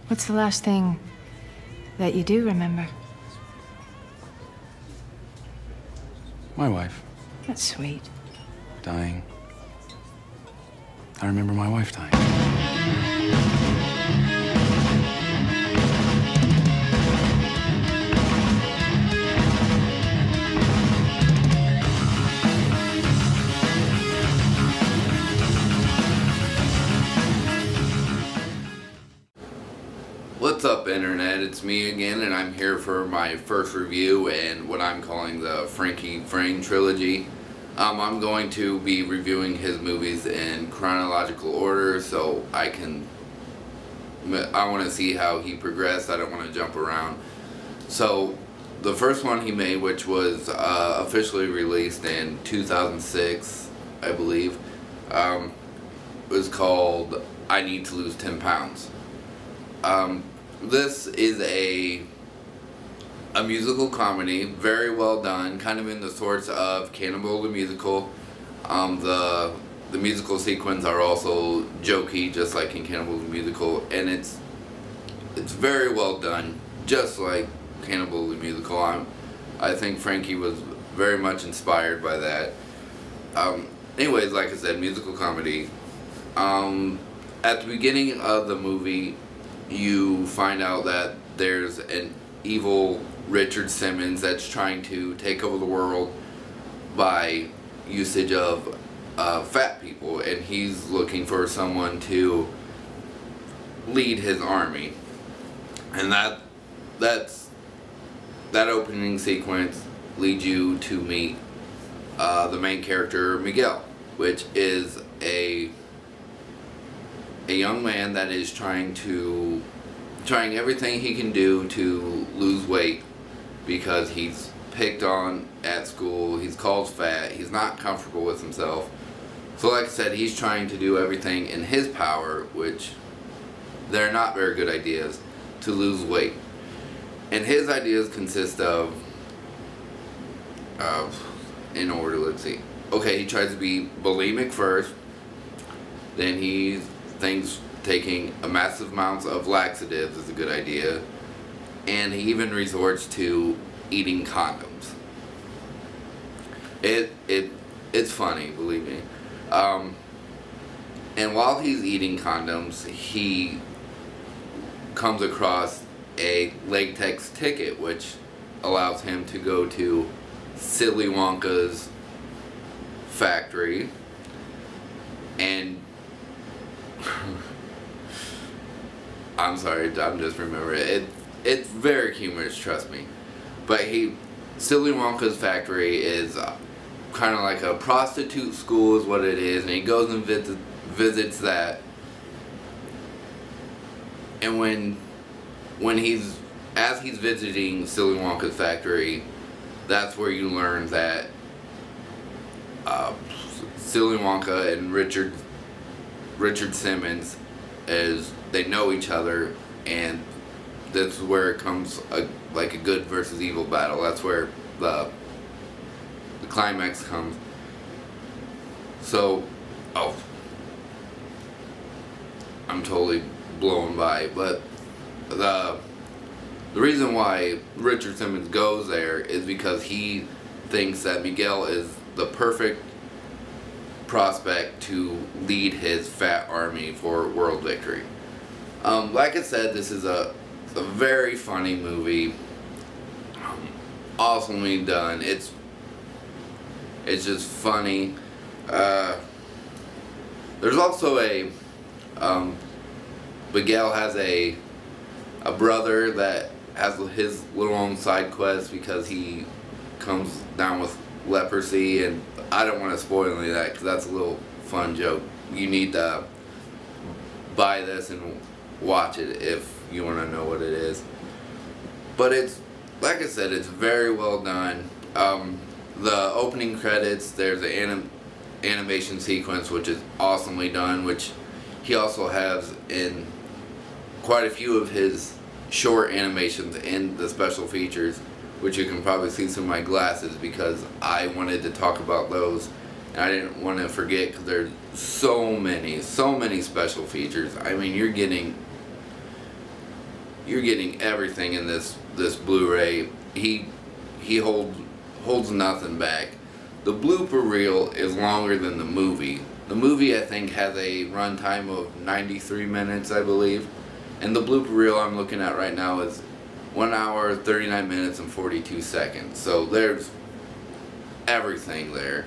What's the last thing that you do remember? My wife. That's sweet. Dying. I remember my wife dying. What's up, Internet? It's me again, and I'm here for my first review and what I'm calling the Frankie Frayne trilogy. I'm going to be reviewing his movies in chronological order, so I want to see how he progressed. I don't want to jump around. So, the first one he made, which was officially released in 2006, I believe, was called I Need to Lose 10 Pounds. This is a musical comedy, very well done, kind of in the sorts of Cannibal the Musical. The musical sequences are also jokey, just like in Cannibal the Musical, and it's very well done, just like Cannibal the Musical. I think Frankie was very much inspired by that. Anyways, like I said, musical comedy. At the beginning of the movie, you find out that there's an evil Richard Simmons that's trying to take over the world by usage of fat people, and he's looking for someone to lead his army. And that opening sequence leads you to meet the main character, Miguel, which is a young man that is trying everything he can do to lose weight because he's picked on at school, he's called fat, he's not comfortable with himself. So like I said, he's trying to do everything in his power, which they're not very good ideas, to lose weight. And his ideas consist of in order, let's see. Okay, he tries to be bulimic first, then he thinks taking a massive amounts of laxatives is a good idea, and he even resorts to eating condoms. It's funny, believe me. And while he's eating condoms, he comes across a latex ticket, which allows him to go to Silly Wonka's factory and I'm sorry, I'm just remembering it. It's very humorous, trust me. But Silly Wonka's factory is kind of like a prostitute school is what it is, and he goes and visits that. And as he's visiting Silly Wonka's factory, that's where you learn that Silly Wonka and Richard Simmons they know each other, and that's where it comes like a good versus evil battle. That's where the climax comes. So, I'm totally blown by, but the reason why Richard Simmons goes there is because he thinks that Miguel is the perfect prospect to lead his fat army for world victory. Like I said, this is a very funny movie, awesomely done. It's just funny. There's also Miguel has a brother that has his little own side quest because he comes down with leprosy, and I don't want to spoil any of that because that's a little fun joke. You need to buy this and watch it if you want to know what it is. But it's, like I said, it's very well done. The opening credits, there's an animation sequence which is awesomely done, which he also has in quite a few of his short animations in the special features, which you can probably see through my glasses because I wanted to talk about those and I didn't want to forget because there's so many special features. I mean, you're getting you're getting everything in this Blu-ray. He holds nothing back. The blooper reel is longer than the movie. The movie, I think, has a runtime of 93 minutes, I believe. And the blooper reel I'm looking at right now is 1 hour, 39 minutes, and 42 seconds. So there's everything there.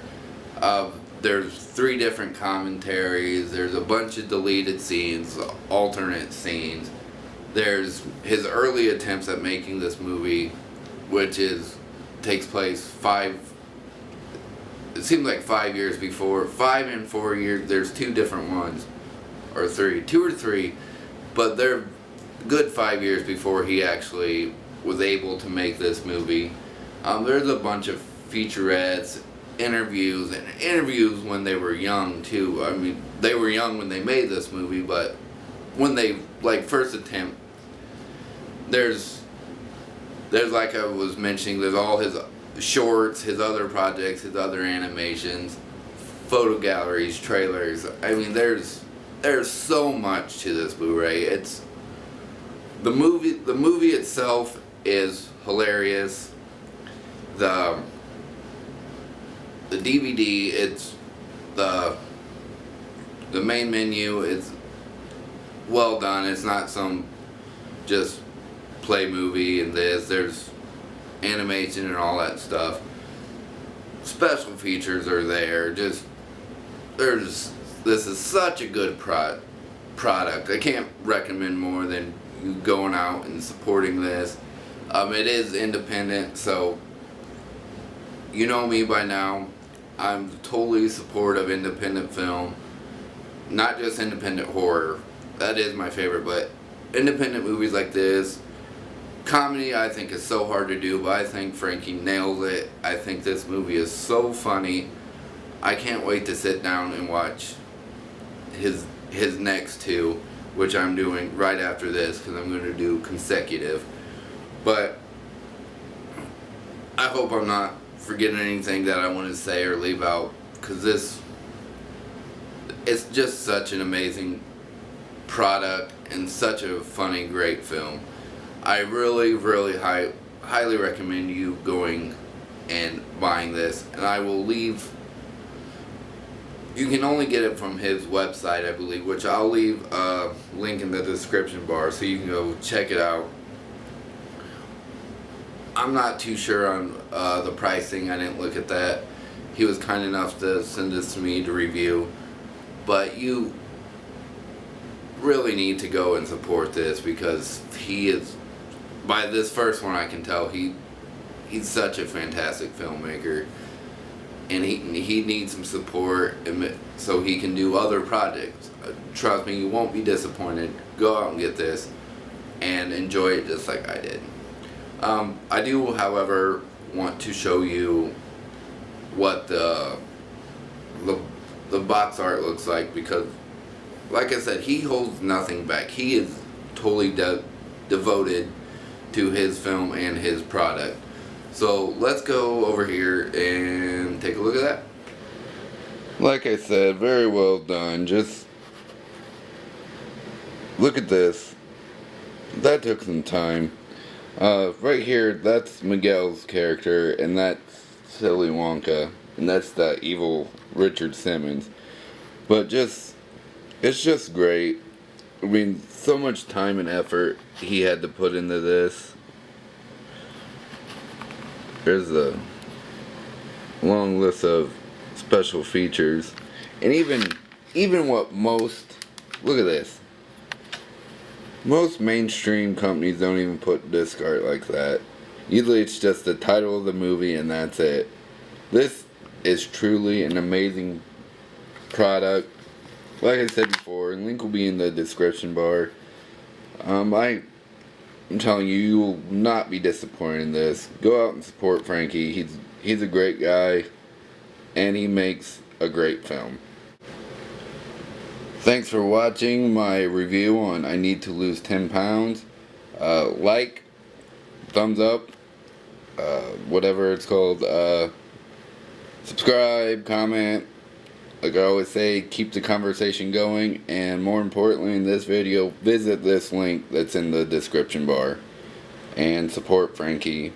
There's 3 different commentaries. There's a bunch of deleted scenes, alternate scenes. There's his early attempts at making this movie, which takes place 5 years before. 5 and 4 years. There's 2 different ones, or 3, 2 or 3, but they're good 5 years before he actually was able to make this movie. There's a bunch of featurettes, interviews when they were young too. I mean, they were young when they made this movie, but when they first attempt, there's like I was mentioning, there's all his shorts, his other projects, his other animations, photo galleries, trailers. I mean, there's so much to this Blu-ray. It's the movie itself is hilarious. The DVD, it's the main menu is well done. It's not some just play movie and there's animation and all that stuff. Special features are there. This is such a good product. I can't recommend more than you going out and supporting this. It is independent, so you know me by now. I'm totally supportive of independent film, not just independent horror. That is my favorite, but independent movies like this. Comedy, I think, is so hard to do, but I think Frankie nails it. I think this movie is so funny. I can't wait to sit down and watch his next 2, which I'm doing right after this because I'm going to do consecutive. But I hope I'm not forgetting anything that I want to say or leave out, because it's just such an amazing product and such a funny, great film. I really, really highly recommend you going and buying this, and I will leave. You can only get it from his website, I believe, which I'll leave a link in the description bar so you can go check it out. I'm not too sure on the pricing. I didn't look at that. He was kind enough to send this to me to review, but you really need to go and support this because he is, by this first one I can tell, he's such a fantastic filmmaker, and he needs some support so he can do other projects. Trust me, you won't be disappointed. Go out and get this and enjoy it just like I did. I do, however, want to show you what the box art looks like, because like I said, he holds nothing back. He is totally devoted to his film and his product. So let's go over here and take a look at that. Like I said, very well done. Just look at this. That took some time. Right here, that's Miguel's character, and that's Silly Wonka, and that's the evil Richard Simmons. But it's just great. I mean, so much time and effort he had to put into this. There's a long list of special features, and even what most, look at this. Most mainstream companies don't even put disc art like that. Usually it's just the title of the movie and that's it. This is truly an amazing product. Like I said before, link will be in the description bar. I'm telling you, you will not be disappointed in this. Go out and support Frankie. He's a great guy, and he makes a great film. Thanks for watching my review on I Need to Lose 10 Pounds. Like, thumbs up, whatever it's called. Subscribe, comment, Like I always say, keep the conversation going, and more importantly in this video, visit this link that's in the description bar and support Frankie.